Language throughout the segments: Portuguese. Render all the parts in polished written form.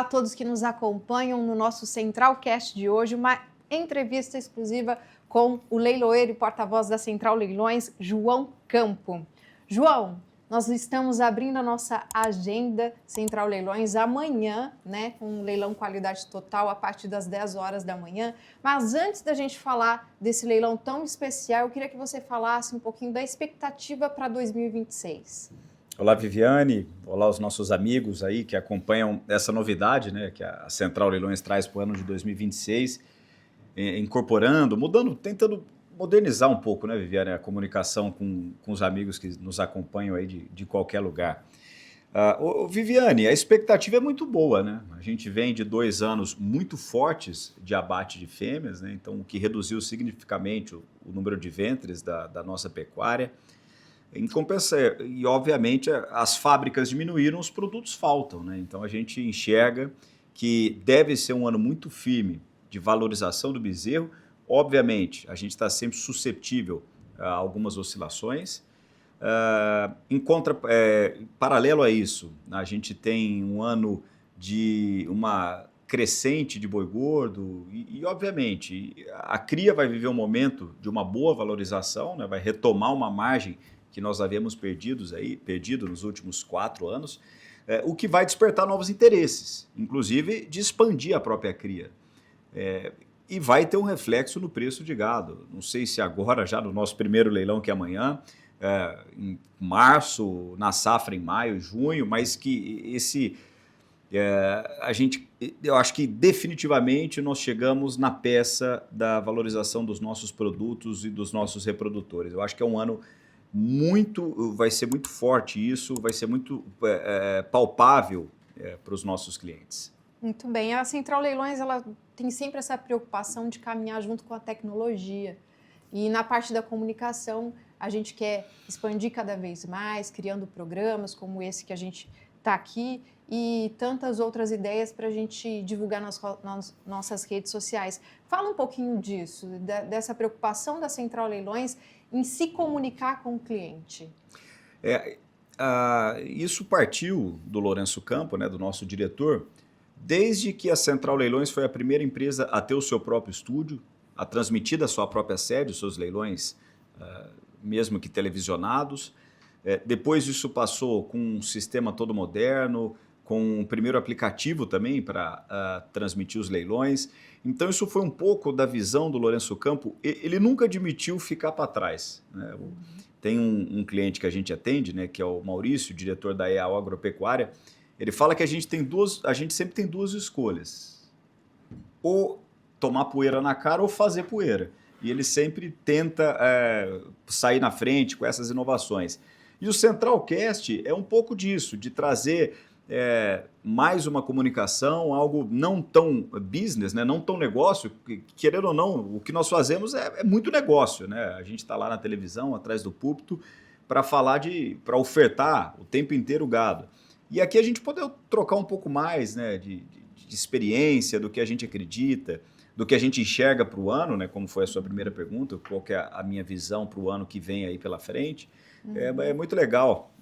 a todos que nos acompanham no nosso Centralcast de hoje, uma entrevista exclusiva com o leiloeiro e porta-voz da Central Leilões, João Campo. João, nós estamos abrindo a nossa agenda Central Leilões amanhã, né, com um leilão qualidade total a partir das 10 horas da manhã. Mas antes da gente falar desse leilão tão especial, eu queria que você falasse um pouquinho da expectativa para 2026. Olá, Viviane. Olá, os nossos amigos aí que acompanham essa novidade, né, que a Central Leilões traz para o ano de 2026, incorporando, mudando, tentando modernizar um pouco, né, Viviane, a comunicação com os amigos que nos acompanham aí de qualquer lugar. Viviane, a expectativa é muito boa, né? A gente vem de 2 anos muito fortes de abate de fêmeas, né? Então, o que reduziu significativamente o número de ventres da nossa pecuária. Em compensação, e obviamente as fábricas diminuíram, os produtos faltam, né? Então a gente enxerga que deve ser um ano muito firme de valorização do bezerro. Obviamente, a gente está sempre suscetível a algumas oscilações. Paralelo a isso, a gente tem um ano de uma crescente de boi gordo e obviamente, a cria vai viver um momento de uma boa valorização, né? Vai retomar uma margem que nós havíamos perdido nos últimos 4 anos, o que vai despertar novos interesses, inclusive de expandir a própria cria. E vai ter um reflexo no preço de gado. Não sei se agora, já no nosso primeiro leilão, que é amanhã, em março, na safra em maio, junho, mas que eu acho que definitivamente nós chegamos na peça da valorização dos nossos produtos e dos nossos reprodutores. Eu acho que é um ano vai ser muito forte isso, vai ser muito palpável para os nossos clientes. Muito bem. A Central Leilões ela tem sempre essa preocupação de caminhar junto com a tecnologia. E na parte da comunicação, a gente quer expandir cada vez mais, criando programas como esse que a gente está aqui e tantas outras ideias para a gente divulgar nas nossas redes sociais. Fala um pouquinho disso, dessa preocupação da Central Leilões em se comunicar com o cliente. Isso partiu do Lourenço Campo, né, do nosso diretor, desde que a Central Leilões foi a primeira empresa a ter o seu próprio estúdio, a transmitir da sua própria sede os seus leilões, mesmo que televisionados. Depois isso passou com um sistema todo moderno, com um primeiro aplicativo também para transmitir os leilões. Então isso foi um pouco da visão do Lourenço Campo. Ele nunca admitiu ficar para trás, né? Tem um cliente que a gente atende, né, que é o Maurício, diretor da EAO Agropecuária. Ele fala que a gente sempre tem 2 escolhas: ou tomar poeira na cara ou fazer poeira. E ele sempre tenta sair na frente com essas inovações. E o Centralcast é um pouco disso, de trazer mais uma comunicação, algo não tão business, né? Não tão negócio, querendo ou não, o que nós fazemos é muito negócio, né? A gente está lá na televisão, atrás do púlpito, para ofertar o tempo inteiro o gado. E aqui a gente pode trocar um pouco mais, né, de experiência, do que a gente acredita, do que a gente enxerga para o ano, né, como foi a sua primeira pergunta, qual que é a minha visão para o ano que vem aí pela frente. É muito legal.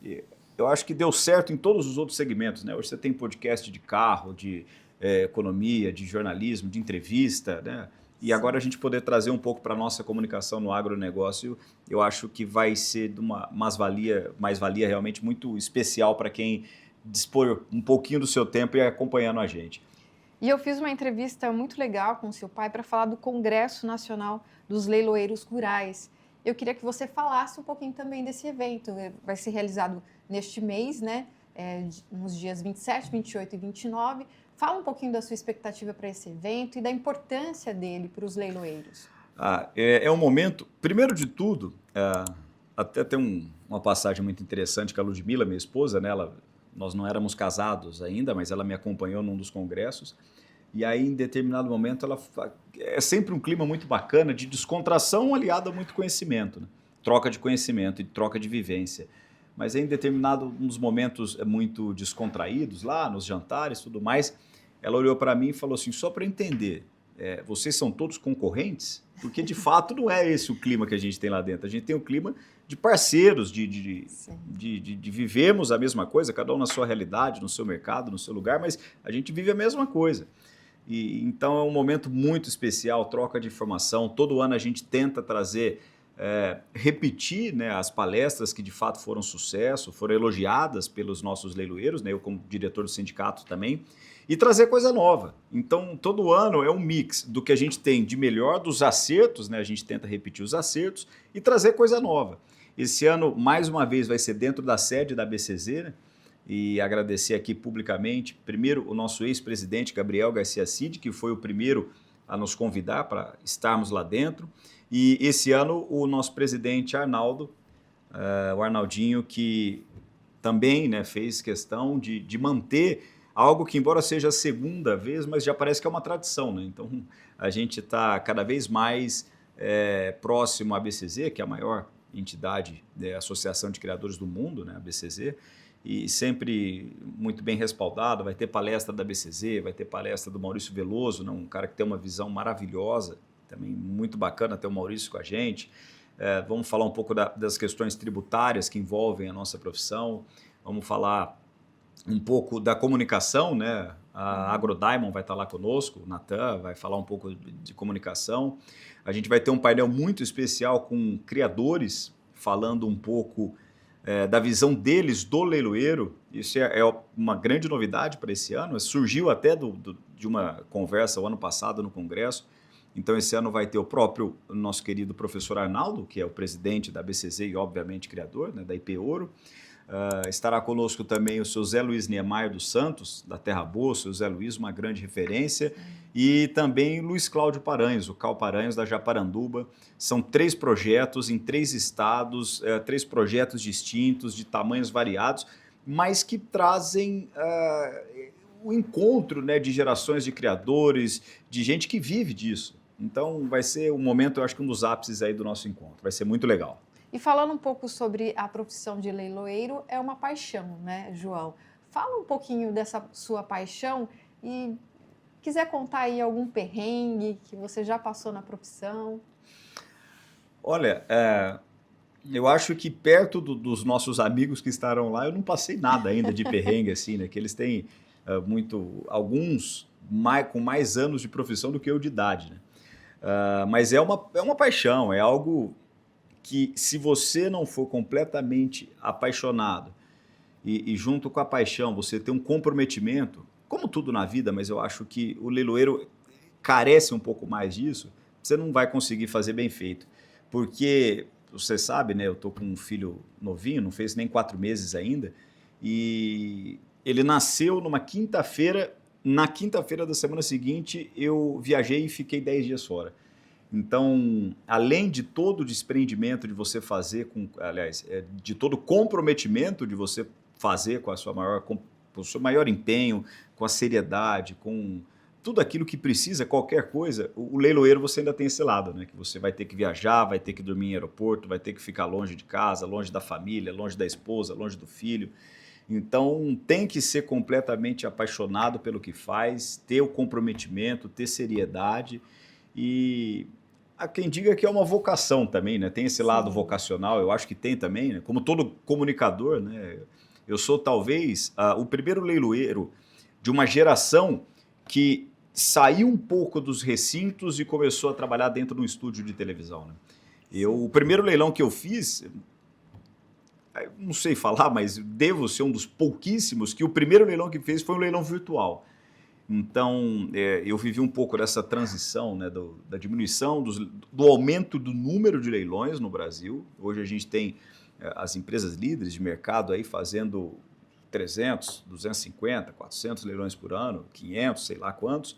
Eu acho que deu certo em todos os outros segmentos, né? Hoje você tem podcast de carro, de economia, de jornalismo, de entrevista, né? E agora a gente poder trazer um pouco para a nossa comunicação no agronegócio, eu acho que vai ser de uma mais-valia realmente muito especial para quem dispor um pouquinho do seu tempo e acompanhando a gente. E eu fiz uma entrevista muito legal com o seu pai para falar do Congresso Nacional dos Leiloeiros Rurais. Eu queria que você falasse um pouquinho também desse evento. Vai ser realizado neste mês, né? Nos dias 27, 28 e 29. Fala um pouquinho da sua expectativa para esse evento e da importância dele para os leiloeiros. É um momento, primeiro de tudo, até tem uma passagem muito interessante com a Ludmila, minha esposa, né? Nós não éramos casados ainda, mas ela me acompanhou num dos congressos. E aí, em determinado momento, é sempre um clima muito bacana de descontração aliado a muito conhecimento, né? Troca de conhecimento e troca de vivência. Mas em uns momentos muito descontraídos, lá nos jantares e tudo mais, ela olhou para mim e falou assim, só para entender, vocês são todos concorrentes? Porque, de fato, não é esse o clima que a gente tem lá dentro. A gente tem o clima de parceiros, de vivermos a mesma coisa, cada um na sua realidade, no seu mercado, no seu lugar, mas a gente vive a mesma coisa. Então, é um momento muito especial, troca de informação. Todo ano a gente tenta trazer, repetir, né, as palestras que, de fato, foram sucesso, foram elogiadas pelos nossos leiloeiros, né, eu como diretor do sindicato também, e trazer coisa nova. Então, todo ano é um mix do que a gente tem de melhor, dos acertos, né? A gente tenta repetir os acertos e trazer coisa nova. Esse ano, mais uma vez, vai ser dentro da sede da BCZ, né? E agradecer aqui publicamente, primeiro, o nosso ex-presidente Gabriel Garcia Cid, que foi o primeiro a nos convidar para estarmos lá dentro. E esse ano, o nosso presidente Arnaldo, o Arnaldinho, que também, né, fez questão de manter algo que, embora seja a segunda vez, mas já parece que é uma tradição, né? Então, a gente está cada vez mais próximo à BCZ, que é a maior entidade da Associação de Criadores do Mundo, né, a BCZ, e sempre muito bem respaldado. Vai ter palestra da BCZ, vai ter palestra do Maurício Veloso, né, um cara que tem uma visão maravilhosa, também muito bacana ter o Maurício com a gente. Vamos falar um pouco das questões tributárias que envolvem a nossa profissão, vamos falar um pouco da comunicação, né? A AgroDiamond vai estar lá conosco, o Natan vai falar um pouco de comunicação. A gente vai ter um painel muito especial com criadores, falando um pouco da visão deles do leiloeiro. Isso é uma grande novidade para esse ano, surgiu até de uma conversa o ano passado no Congresso. Então, esse ano vai ter o próprio nosso querido professor Arnaldo, que é o presidente da BCZ e, obviamente, criador, né, da IP Ouro. Estará conosco também o seu Zé Luiz Niemeyer dos Santos, da Terra Boa, o seu Zé Luiz, uma grande referência, e também Luiz Cláudio Paranhos, o Cal Paranhos, da Japaranduba. São 3 projetos em 3 estados, 3 projetos distintos, de tamanhos variados, mas que trazem o encontro, né, de gerações de criadores, de gente que vive disso. Então, vai ser um momento, eu acho que um dos ápices aí do nosso encontro. Vai ser muito legal. E falando um pouco sobre a profissão de leiloeiro, é uma paixão, né, João? Fala um pouquinho dessa sua paixão e quiser contar aí algum perrengue que você já passou na profissão. Olha, eu acho que perto dos nossos amigos que estarão lá, eu não passei nada ainda de perrengue, assim, né? Que eles têm alguns com mais anos de profissão do que eu de idade, né? Mas é uma paixão, é algo que, se você não for completamente apaixonado e junto com a paixão você ter um comprometimento, como tudo na vida, mas eu acho que o leiloeiro carece um pouco mais disso, você não vai conseguir fazer bem feito. Porque, você sabe, né, eu estou com um filho novinho, não fez nem 4 meses ainda, e ele nasceu numa quinta-feira. Na quinta-feira da semana seguinte, eu viajei e fiquei 10 dias fora. Então, além de todo o desprendimento de você fazer, de todo o comprometimento de você fazer com o seu maior empenho, com a seriedade, com tudo aquilo que precisa, qualquer coisa, o leiloeiro você ainda tem esse lado, né? Que você vai ter que viajar, vai ter que dormir em aeroporto, vai ter que ficar longe de casa, longe da família, longe da esposa, longe do filho. Então, tem que ser completamente apaixonado pelo que faz, ter o comprometimento, ter seriedade. E há quem diga que é uma vocação também, né? Tem esse lado vocacional, eu acho que tem também, né? Como todo comunicador, né? Eu sou talvez o primeiro leiloeiro de uma geração que saiu um pouco dos recintos e começou a trabalhar dentro de um estúdio de televisão, né? O primeiro leilão que eu fiz, não sei falar, mas devo ser um dos pouquíssimos que o primeiro leilão que fez foi um leilão virtual. Então, eu vivi um pouco dessa transição, né, da diminuição, do aumento do número de leilões no Brasil. Hoje a gente tem as empresas líderes de mercado aí fazendo 300, 250, 400 leilões por ano, 500, sei lá quantos.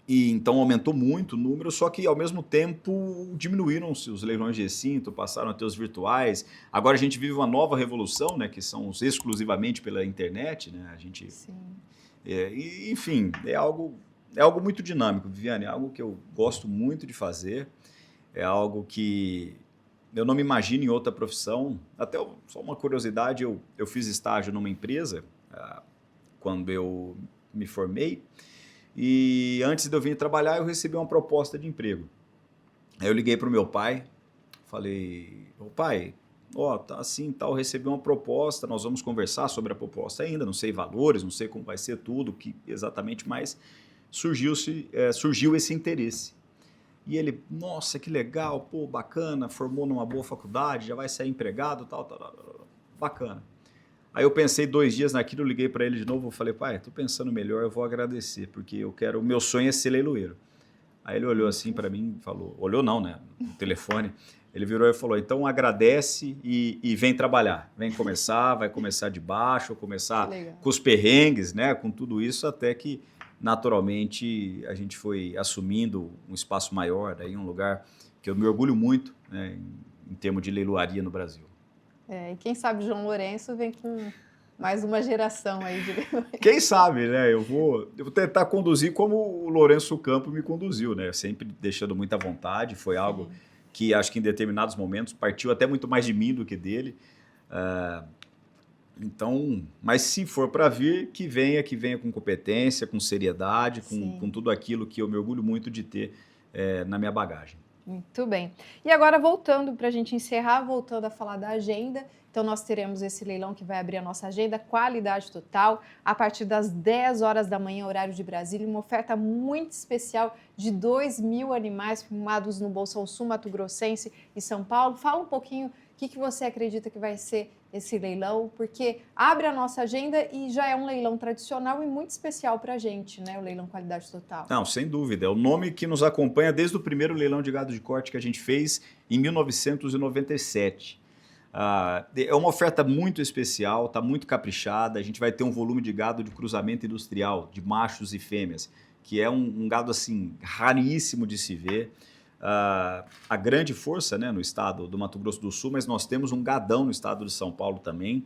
E então aumentou muito o número, só que ao mesmo tempo diminuíram-se os leilões de recinto, passaram a ter os virtuais. Agora a gente vive uma nova revolução, né, que são os exclusivamente pela internet, né? A gente, enfim, é algo muito dinâmico, Viviane, é algo que eu gosto muito de fazer, é algo que eu não me imagino em outra profissão. Até só uma curiosidade, eu fiz estágio numa empresa quando eu me formei. E antes de eu vir trabalhar, eu recebi uma proposta de emprego. Aí eu liguei para o meu pai, falei, ô pai, ó, tá assim, tal, recebi uma proposta, nós vamos conversar sobre a proposta ainda, não sei valores, não sei como vai ser tudo, que exatamente, mas surgiu esse interesse. E ele, nossa, que legal, pô, bacana, formou numa boa faculdade, já vai sair empregado, tal, bacana. Aí eu pensei 2 dias naquilo, liguei para ele de novo, falei, pai, tô pensando melhor, eu vou agradecer, porque o meu sonho é ser leiloeiro. Aí ele olhou assim para mim, falou, olhou não, né, no telefone, ele virou e falou, então agradece e vem trabalhar, vem começar, vai começar de baixo, começar com os perrengues, né, com tudo isso, até que naturalmente a gente foi assumindo um espaço maior, daí um lugar que eu me orgulho muito, né, em termos de leiloaria no Brasil. E quem sabe o João Lourenço vem com mais uma geração aí de leilões. Quem sabe, né? Eu vou tentar conduzir como o Lourenço Campo me conduziu, né? Sempre deixando muita vontade, foi algo que acho que em determinados momentos partiu até muito mais de mim do que dele. Então, mas se for para vir, que venha com competência, com seriedade, com tudo aquilo que eu me orgulho muito de ter na minha bagagem. Muito bem. E agora, voltando para a gente encerrar, voltando a falar da agenda, então nós teremos esse leilão que vai abrir a nossa agenda, qualidade total, a partir das 10 horas da manhã, horário de Brasília, uma oferta muito especial de 2.000 animais filmados no Bolsão Sul, Mato Grossense e São Paulo. Fala um pouquinho o que você acredita que vai ser esse leilão, porque abre a nossa agenda e já é um leilão tradicional e muito especial para a gente, né? O leilão Qualidade Total. Não, sem dúvida. É o nome que nos acompanha desde o primeiro leilão de gado de corte que a gente fez em 1997. É uma oferta muito especial, está muito caprichada. A gente vai ter um volume de gado de cruzamento industrial, de machos e fêmeas, que é um gado assim raríssimo de se ver. A grande força, né, no estado do Mato Grosso do Sul, mas nós temos um gadão no estado de São Paulo também.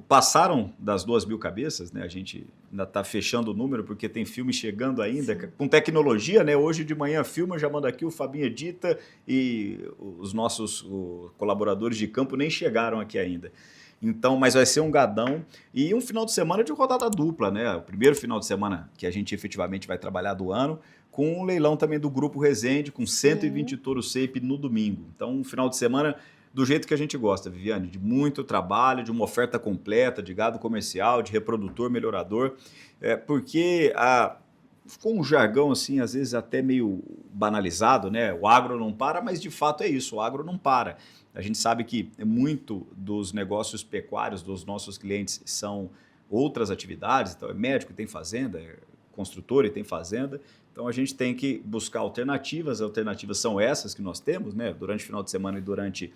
Passaram das 2.000 cabeças, né? A gente ainda está fechando o número porque tem filme chegando ainda. Sim. Com tecnologia, né? Hoje de manhã filma, já manda aqui, o Fabinho edita e os nossos colaboradores de campo nem chegaram aqui ainda. Então, mas vai ser um gadão e um final de semana de rodada dupla, né? O primeiro final de semana que a gente efetivamente vai trabalhar do ano, com um leilão também do Grupo Resende, com 120 touros SEIP no domingo. Então, um final de semana do jeito que a gente gosta, Viviane, de muito trabalho, de uma oferta completa, de gado comercial, de reprodutor, melhorador, porque ficou um jargão assim, às vezes até meio banalizado, né? O agro não para, mas de fato é isso, o agro não para. A gente sabe que muito dos negócios pecuários dos nossos clientes são outras atividades, então é médico e tem fazenda, é construtor e tem fazenda, então a gente tem que buscar alternativas, as alternativas são essas que nós temos, né? Durante o final de semana e durante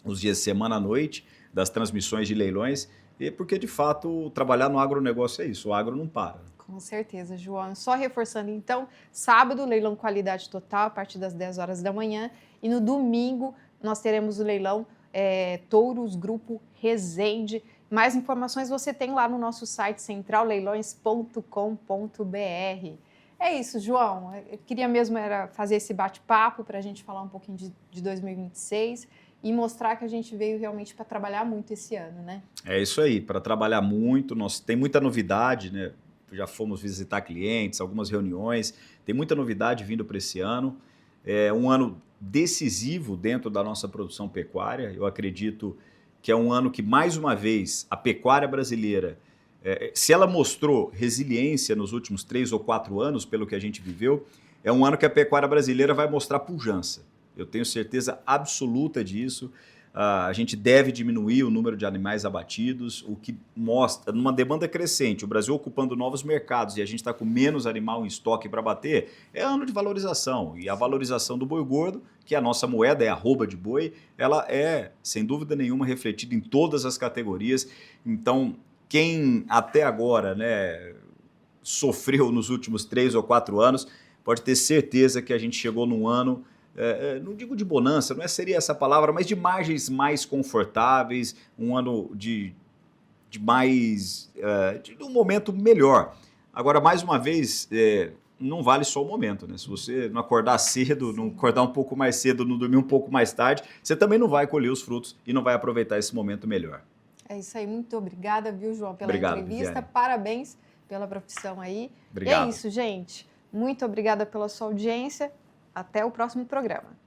os dias de semana à noite, das transmissões de leilões, e porque de fato trabalhar no agronegócio é isso, o agro não para. Com certeza, João. Só reforçando então, sábado, leilão Qualidade Total, a partir das 10 horas da manhã, e no domingo nós teremos o leilão Touros Grupo Resende. Mais informações você tem lá no nosso site centralleilões.com.br. É isso, João. Eu queria mesmo fazer esse bate-papo para a gente falar um pouquinho de 2026 e mostrar que a gente veio realmente para trabalhar muito esse ano, né? É isso aí, para trabalhar muito. Tem muita novidade, né? Já fomos visitar clientes, algumas reuniões. Tem muita novidade vindo para esse ano. É um ano decisivo dentro da nossa produção pecuária. Eu acredito que é um ano que, mais uma vez, a pecuária brasileira, se ela mostrou resiliência nos últimos 3 ou 4 anos, pelo que a gente viveu, é um ano que a pecuária brasileira vai mostrar pujança. Eu tenho certeza absoluta disso. A gente deve diminuir o número de animais abatidos, o que mostra numa demanda crescente, o Brasil ocupando novos mercados e a gente está com menos animal em estoque para bater, é ano de valorização. E a valorização do boi gordo, que é a nossa moeda, é arroba de boi, ela é, sem dúvida nenhuma, refletida em todas as categorias. Então, quem até agora, né, sofreu nos últimos 3 ou 4 anos, pode ter certeza que a gente chegou num ano, não digo de bonança, não seria essa palavra, mas de margens mais confortáveis, um ano de um momento melhor. Agora, mais uma vez, não vale só o momento, né? Se você não acordar cedo, não acordar um pouco mais cedo, não dormir um pouco mais tarde, você também não vai colher os frutos e não vai aproveitar esse momento melhor. É isso aí, muito obrigada, viu, João, pela Obrigado, entrevista. Viviane. Parabéns pela profissão aí. Obrigado. E é isso, gente. Muito obrigada pela sua audiência. Até o próximo programa.